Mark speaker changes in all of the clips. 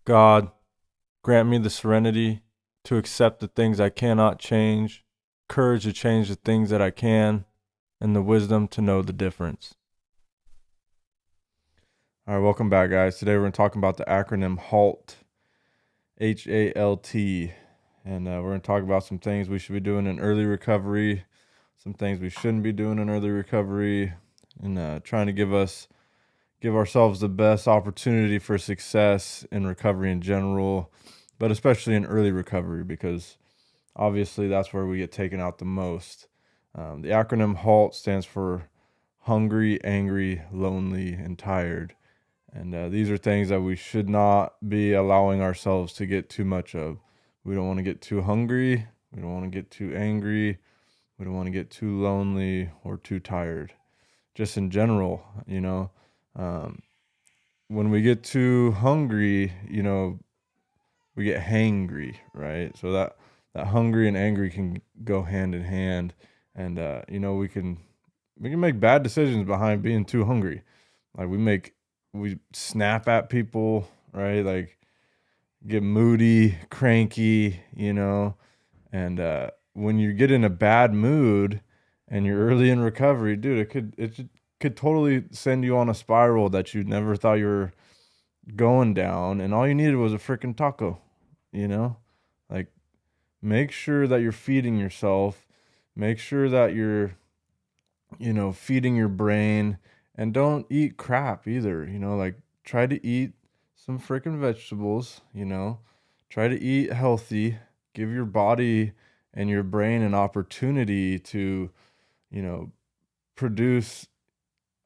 Speaker 1: God, grant me the serenity to accept the things I cannot change, courage to change the things that I can, and the wisdom to know the difference. All right, welcome back, guys. Today we're going to talk about the acronym HALT, H-A-L-T. And we're going to talk about some things we should be doing in early recovery, some things we shouldn't be doing in early recovery, and trying to give ourselves the best opportunity for success in recovery in general, but especially in early recovery, because obviously that's where we get taken out the most. The acronym HALT stands for hungry, angry, lonely, and tired. And these are things that we should not be allowing ourselves to get too much of. We don't want to get too hungry. We don't want to get too angry. We don't want to get too lonely or too tired. Just in general, um, when we get too hungry, we get hangry, right? So that hungry and angry can go hand in hand, and we can make bad decisions behind being too hungry. Like we snap at people, right? Like get moody, cranky, and when you get in a bad mood and you're early in recovery, dude, it could totally send you on a spiral that you never thought you were going down, and all you needed was a freaking taco, you know? Like, make sure that you're feeding yourself, make sure that you're, feeding your brain, and don't eat crap either, like, try to eat some freaking vegetables, try to eat healthy, give your body and your brain an opportunity to, you know, produce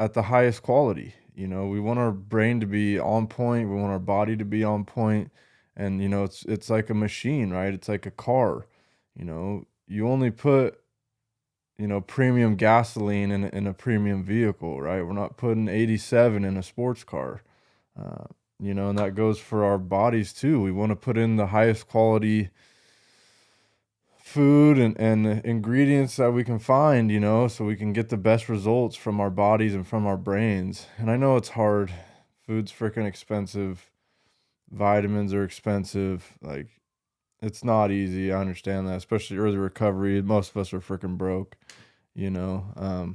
Speaker 1: at the highest quality. We want our brain to be on point. We want our body to be on point. And it's like a machine, right? It's like a car. You only put premium gasoline in a premium vehicle, right? We're not putting 87 in a sports car. Uh, and that goes for our bodies too. We want to put in the highest quality food and ingredients that we can find, so we can get the best results from our bodies and from our brains. And I know it's hard. Food's freaking expensive. Vitamins are expensive. Like, it's not easy. I understand that, especially early recovery. Most of us are freaking broke, you know.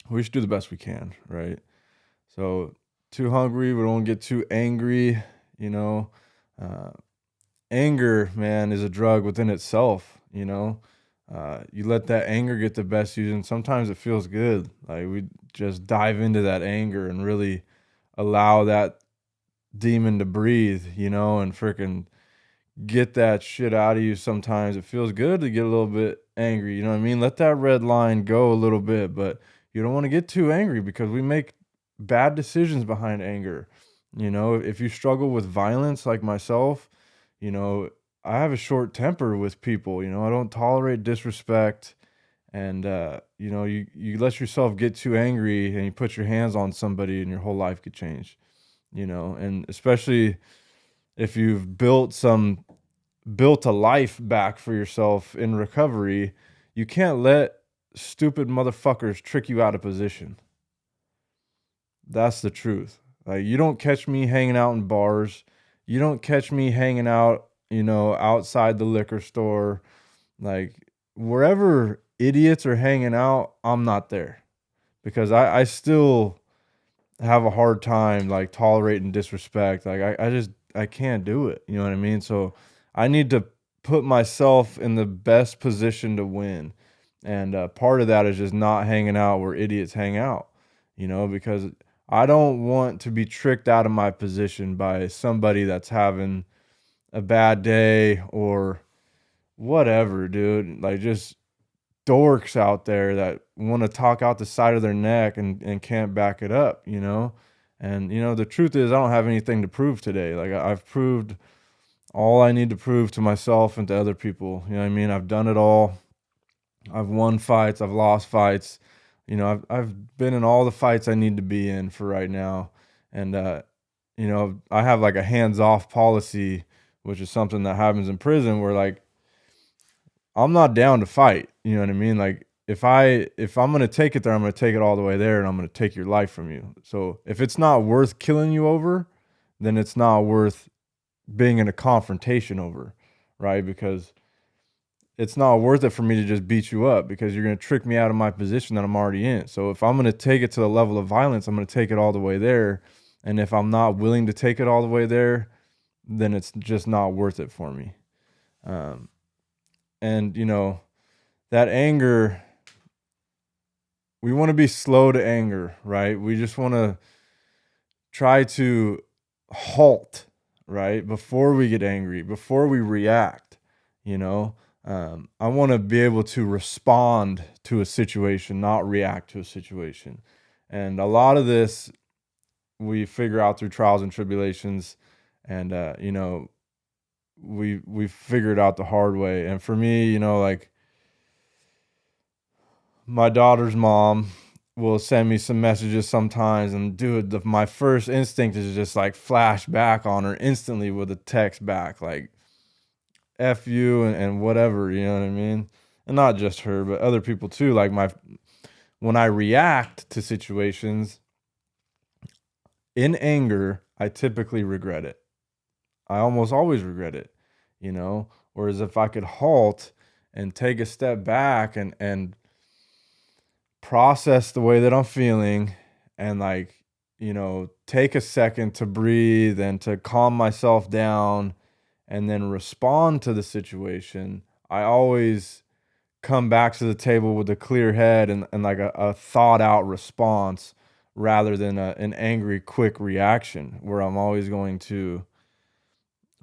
Speaker 1: We should do the best we can, right? So, too hungry, we don't get too angry, you know. Uh, Anger, man, is a drug within itself, you let that anger get the best of you, and sometimes it feels good. Like, we just dive into that anger and really allow that demon to breathe, and freaking get that shit out of you. Sometimes it feels good to get a little bit angry, you know what I mean? Let that red line go a little bit, but you don't want to get too angry, because we make bad decisions behind anger. If you struggle with violence like myself, you know, I have a short temper with people. I don't tolerate disrespect. And, you let yourself get too angry and you put your hands on somebody, and your whole life could change, and especially if you've built a life back for yourself in recovery, you can't let stupid motherfuckers trick you out of position. That's the truth. Like, you don't catch me hanging out in bars. You don't catch me hanging out, outside the liquor store. Like, wherever idiots are hanging out, I'm not there, because I still have a hard time, like, tolerating disrespect. Like, I can't do it. You know what I mean? So I need to put myself in the best position to win. And part of that is just not hanging out where idiots hang out, because I don't want to be tricked out of my position by somebody that's having a bad day or whatever, dude. Like, just dorks out there that want to talk out the side of their neck and can't back it up, And, the truth is, I don't have anything to prove today. Like, I've proved all I need to prove to myself and to other people. You know what I mean? I've done it all. I've won fights. I've lost fights. I've been in all the fights I need to be in for right now. And, I have like a hands-off policy, which is something that happens in prison, where, like, I'm not down to fight. You know what I mean? Like, if I'm gonna take it there, I'm gonna take it all the way there, and I'm gonna take your life from you. So if it's not worth killing you over, then it's not worth being in a confrontation over, right? Because it's not worth it for me to just beat you up because you're going to trick me out of my position that I'm already in. So if I'm going to take it to the level of violence, I'm going to take it all the way there. And if I'm not willing to take it all the way there, then it's just not worth it for me. Um, and, that anger, we want to be slow to anger, right? We just want to try to halt, right? Before we get angry, before we react, you know? I want to be able to respond to a situation, not react to a situation. And a lot of this we figure out through trials and tribulations. And, we figured out the hard way. And for me, like my daughter's mom will send me some messages sometimes, and dude, my first instinct is just like flash back on her instantly with a text back like F you and whatever, you know what I mean? And not just her, but other people too. Like when I react to situations in anger, I typically regret it. I almost always regret it, Whereas if I could halt and take a step back and process the way that I'm feeling and take a second to breathe and to calm myself down and then respond to the situation, I always come back to the table with a clear head and like a thought out response rather than an angry quick reaction where I'm always going to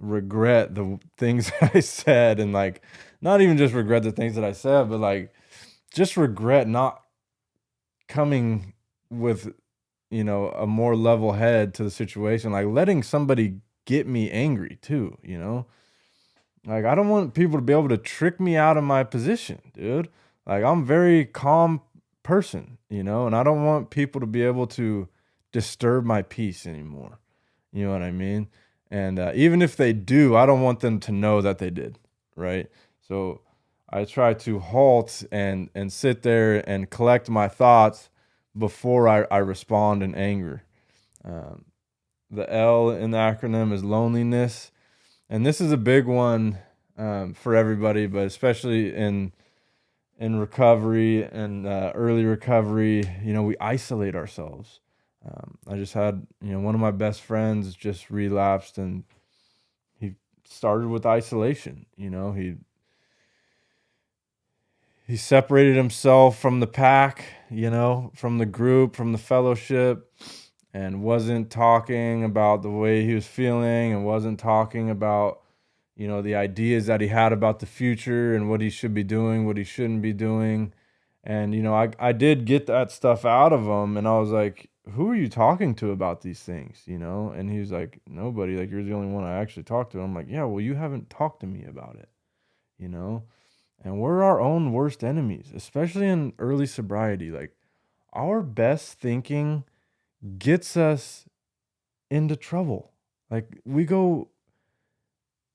Speaker 1: regret the things that I said, and like not even just regret the things that I said, but like just regret not coming with a more level head to the situation, like letting somebody get me angry too, like I don't want people to be able to trick me out of my position, dude. Like I'm a very calm person, and I don't want people to be able to disturb my peace anymore. You know what I mean? And even if they do, I don't want them to know that they did, right? So I try to halt and sit there and collect my thoughts before I respond in anger. Um, the L in the acronym is loneliness. And this is a big one for everybody, but especially in recovery and early recovery, we isolate ourselves. I just had, one of my best friends just relapsed, and he started with isolation. He separated himself from the pack, from the group, from the fellowship, and wasn't talking about the way he was feeling, and wasn't talking about, the ideas that he had about the future and what he should be doing, what he shouldn't be doing. And, I did get that stuff out of him, and I was like, who are you talking to about these things, And he was like, nobody, like, you're the only one I actually talked to. I'm like, yeah, well, you haven't talked to me about it, you know? And we're our own worst enemies, especially in early sobriety. Like, our best thinking gets us into trouble. Like, we go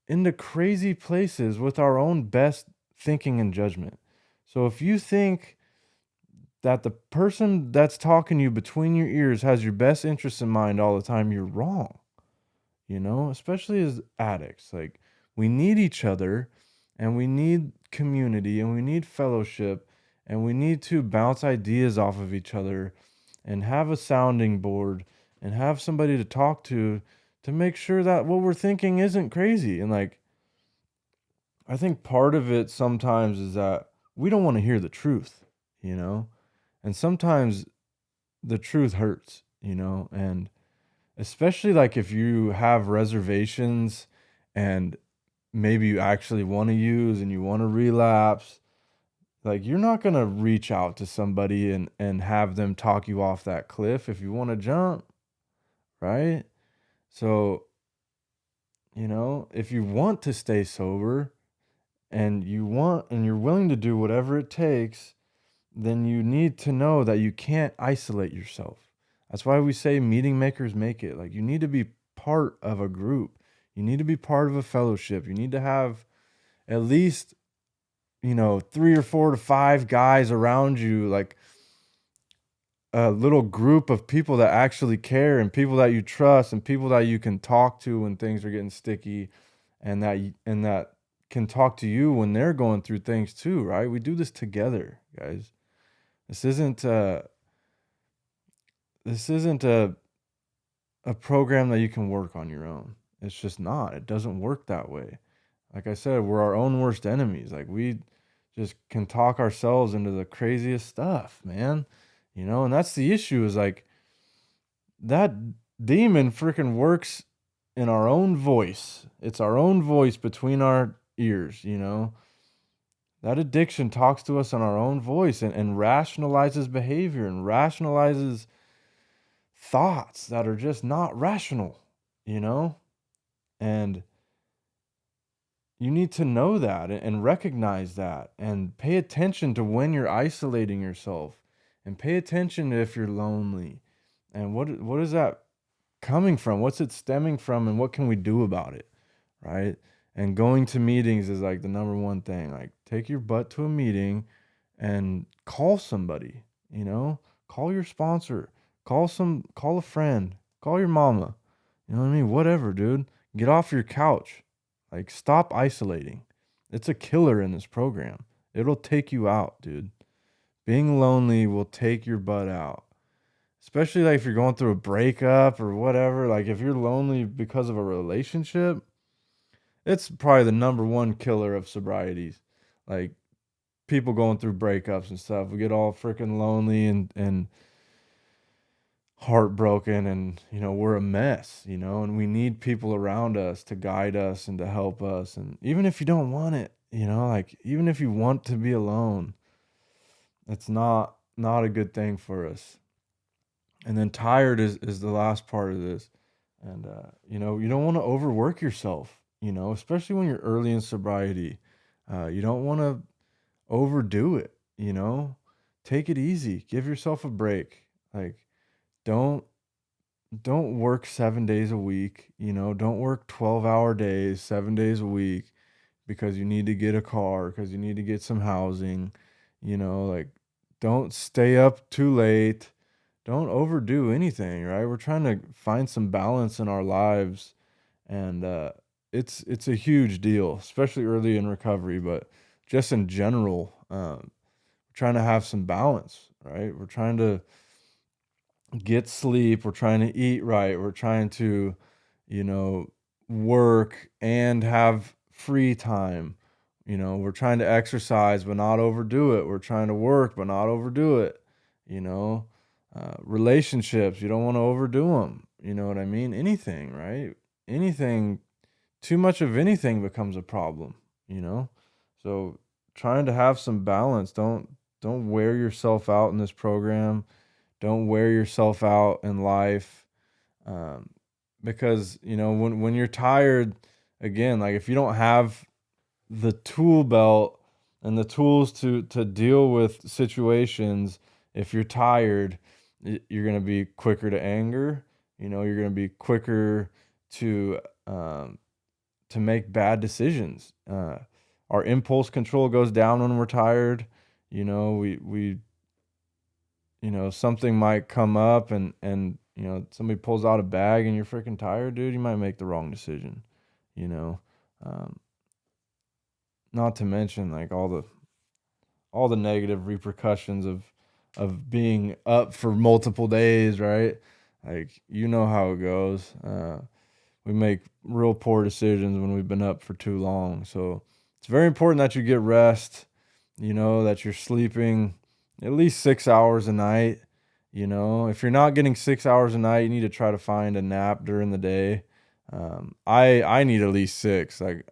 Speaker 1: into crazy places with our own best thinking and judgment. So if you think that the person that's talking to you between your ears has your best interests in mind all the time, you're wrong. Especially as addicts. Like, we need each other, and we need community, and we need fellowship, and we need to bounce ideas off of each other and have a sounding board and have somebody to talk to make sure that what we're thinking isn't crazy. And like, I think part of it sometimes is that we don't want to hear the truth, you know? And sometimes the truth hurts, and especially like if you have reservations and maybe you actually want to use and you want to relapse, like you're not going to reach out to somebody and have them talk you off that cliff if you want to jump, right? So, if you want to stay sober and you're willing to do whatever it takes, then you need to know that you can't isolate yourself. That's why we say meeting makers make it. Like, you need to be part of a group. You need to be part of a fellowship. You need to have at least, 3 or 4 to 5 guys around you, like a little group of people that actually care, and people that you trust, and people that you can talk to when things are getting sticky, and that can talk to you when they're going through things too, right? We do this together, guys. This isn't this isn't a program that you can work on your own. It's just not. It doesn't work that way. Like I said, we're our own worst enemies. Like we just can talk ourselves into the craziest stuff, man. And that's the issue, is like that demon freaking works in our own voice. It's our own voice between our ears. That addiction talks to us in our own voice, and rationalizes behavior, and rationalizes thoughts that are just not rational, you know? And you need to know that, and recognize that, and pay attention to when you're isolating yourself, and pay attention to if you're lonely, and what is that coming from? What's it stemming from, and what can we do about it, right? And going to meetings is like the number one thing. Like, take your butt to a meeting and call somebody, call your sponsor, call a friend, call your mama. You know what I mean? Whatever, dude. Get off your couch. Like, stop isolating. It's a killer in this program. It'll take you out, dude. Being lonely will take your butt out. Especially like if you're going through a breakup or whatever. Like, if you're lonely because of a relationship, it's probably the number one killer of sobrieties. Like, people going through breakups and stuff, we get all freaking lonely and heartbroken, and we're a mess, and we need people around us to guide us and to help us. And even if you don't want it, like, even if you want to be alone, it's not a good thing for us. And then tired is the last part of this. And you don't want to overwork yourself, especially when you're early in sobriety. You don't want to overdo it. Take it easy, give yourself a break. Like, don't don't work 7 days a week. Don't work 12-hour days 7 days a week, because you need to get a car, because you need to get some housing. Like, don't stay up too late. Don't overdo anything, right? We're trying to find some balance in our lives, and it's a huge deal, especially early in recovery, but just in general. We're trying to have some balance, right? We're trying to get sleep, we're trying to eat right, we're trying to, you know, work and have free time. We're trying to exercise but not overdo it. We're trying to work but not overdo it. You know, Relationships, you don't want to overdo them. You know what I mean? Anything, right? Anything, too much of anything becomes a problem, you know? So trying to have some balance. Don't wear yourself out in this program. Don't wear yourself out in life, um, because when you're tired, again, like, if you don't have the tool belt and the tools to deal with situations, if you're tired, you're gonna be quicker to anger. You're gonna be quicker to um, to make bad decisions. Our impulse control goes down when we're tired. We something might come up, and somebody pulls out a bag and you're freaking tired, dude, you might make the wrong decision, you know. Um, Not to mention, like, all the negative repercussions of being up for multiple days, right? Like, how it goes. We make real poor decisions when we've been up for too long. So it's very important that you get rest, that you're sleeping at least 6 hours a night. If you're not getting 6 hours a night, you need to try to find a nap during the day. I need at least six. Like,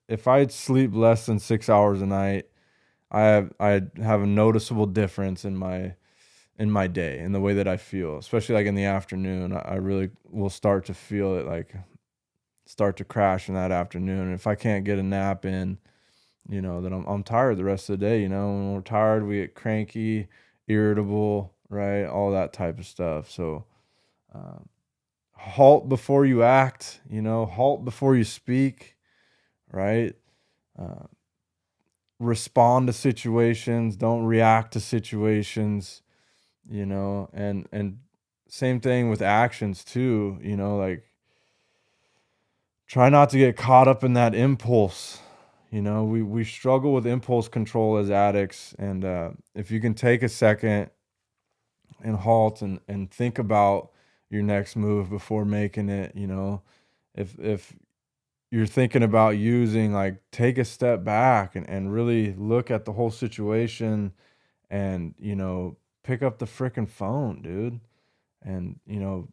Speaker 1: if I sleep less than 6 hours a night, I have a noticeable difference in my day, in the way that I feel, especially like in the afternoon. I really will start to feel it, like, start to crash in that afternoon. And if I can't get a nap in, then I'm tired the rest of the day. When we're tired, we get cranky, irritable, right? All that type of stuff. So, um, halt before you act, halt before you speak, right? Uh, Respond to situations, don't react to situations. you know, and same thing with actions too, you know, like try not to get caught up in that impulse. You know, we struggle with impulse control as addicts, and if you can take a second and halt and think about your next move before making it, you know, if you're thinking about using, like, take a step back and really look at the whole situation and, you know, pick up the freaking phone, dude. And, you know,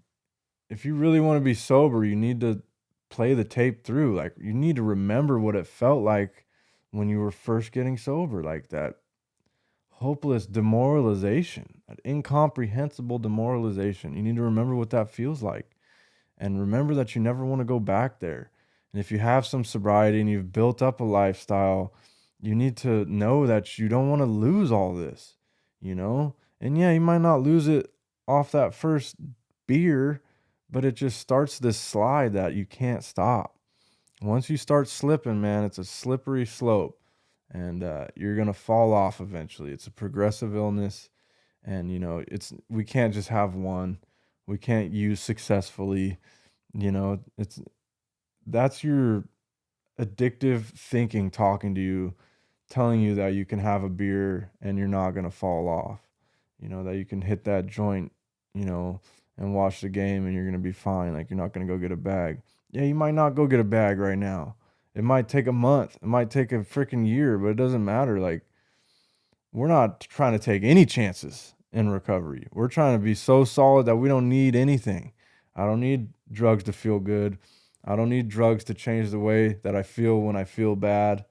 Speaker 1: if you really want to be sober, you need to play the tape through. Like, you need to remember what it felt like when you were first getting sober, like that hopeless demoralization, that incomprehensible demoralization. You need to remember what that feels like and remember that you never want to go back there. And if you have some sobriety and you've built up a lifestyle, you need to know that you don't want to lose all this, you know? And yeah, you might not lose it off that first beer, but it just starts this slide that you can't stop. Once you start slipping, man, it's a slippery slope, and you're gonna fall off eventually. It's a progressive illness, and you know we can't just have one. We can't use successfully. You know, that's your addictive thinking talking to you, telling you that you can have a beer and you're not gonna fall off. You know, that you can hit that joint, you know, and watch the game and you're gonna be fine. Like, you're not gonna go get a bag. Yeah, you might not go get a bag right now. It might take a month. It might take a freaking year, but it doesn't matter. Like, we're not trying to take any chances in recovery. We're trying to be so solid that we don't need anything. I don't need drugs to feel good. I don't need drugs to change the way that I feel when I feel bad.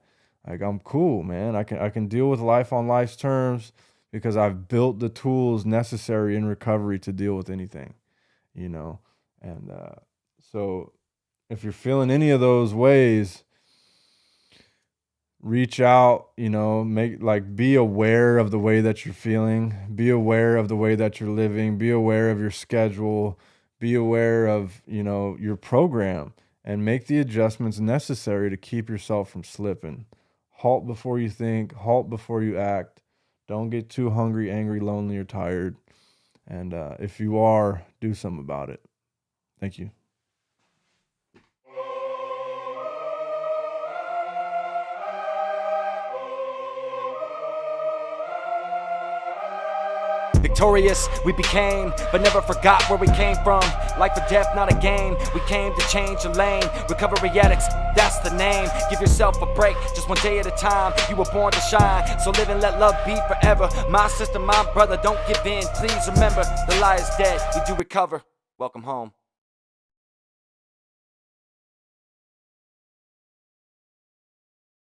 Speaker 1: Like, I'm cool, man. I can deal with life on life's terms because I've built the tools necessary in recovery to deal with anything, you know. And so if you're feeling any of those ways, reach out, you know, be aware of the way that you're feeling, be aware of the way that you're living, be aware of your schedule, be aware of, you know, your program, and make the adjustments necessary to keep yourself from slipping. Halt before you think, halt before you act. Don't get too hungry, angry, lonely, or tired. And if you are, do something about it. Thank you.
Speaker 2: Victorious we became, but never forgot where we came from. Life or death, not a game. We came to change the lane. Recovery addicts, that's the name. Give yourself a break, just one day at a time. You were born to shine, so live and let love be forever. My sister, my brother, don't give in. Please remember, the lie is dead. We do recover. Welcome home.